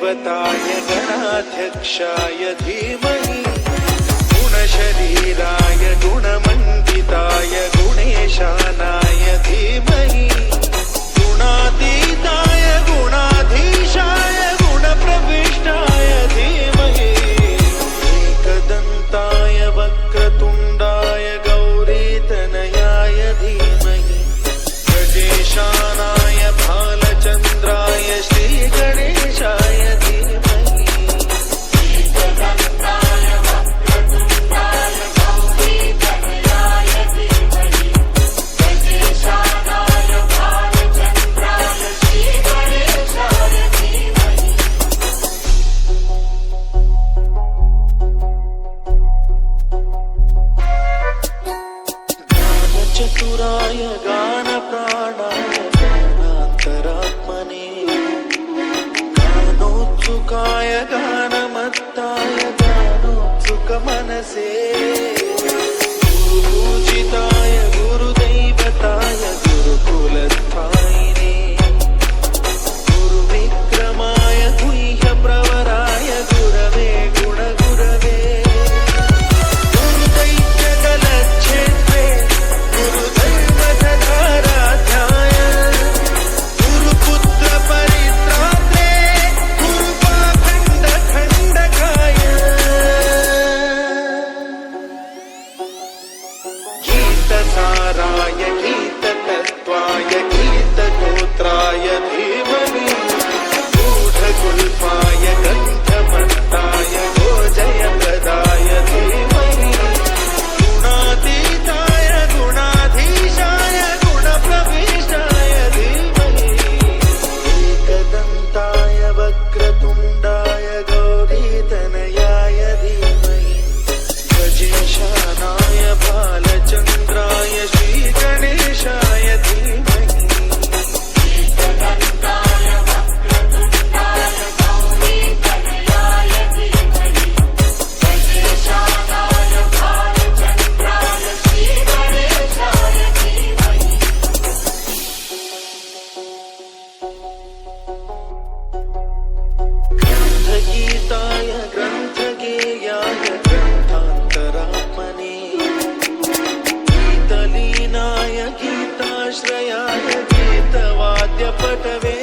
गुरुदेवताय गणाध्यक्षाय धीमहि गुणशरीराय गुणमण्डिताय गुणेशानाय धीमहि गुणातीताय गुणाधीशाय गुणप्रविष्टाय धीमहि एकदन्ताय वक्रतुण्डाय गौरीतनयाय धीमहि गजेशानाय भालचन्द्राय श्रीगणेशाय धीमहि एकदन्ताय वक्रतुण्डाय गौरीतनयाय धीमहि गजेशानाय भालचन्द्राय श्रीगणेशाय धीमहि चतुराय गानप्राणाय गानान्तरात्मने गानोत्सुकाय गानमत्ताय गानोत्सुकमनसे गुरुपूजिताय गुरुदैवताय गुरुकुलस्थायिने गुरुविक्रमाय गुह्यप्रवराय गुरवे गुणगुरवे गुरुदैत्यकलच्छेत्रे गुरुधर्मधाराध्याय गुरुपुत्रपरित्रात्रे गुरुपाखण्डखण्डकाय गीतसाराय गीततत्त्वाय गीतगोत्राय धीमहि गूढगुल्फाय गन्धमत्ताय गोजयप्रदाय धीमहि गुणातीताय गुणाधीशाय गुणप्रविष्टाय धीमहि एकदन्ताय वक्रतुण्डाय गौरीतनयाय धीमहि गजेशानाय भालचन्द्राय श्रीगणेशाय धीमहि एकदन्ताय वक्रतुण्डाय गौरीतनयाय धीमहि गजेशानाय भालचन्द्राय श्रीगणेशाय धीमहि ग्रन्थगीताय ग्रन्थगेयाय ग्रन्थान्तरात्मने गीतलीनाय गीताश्रयाय गीतवाद्यपटवे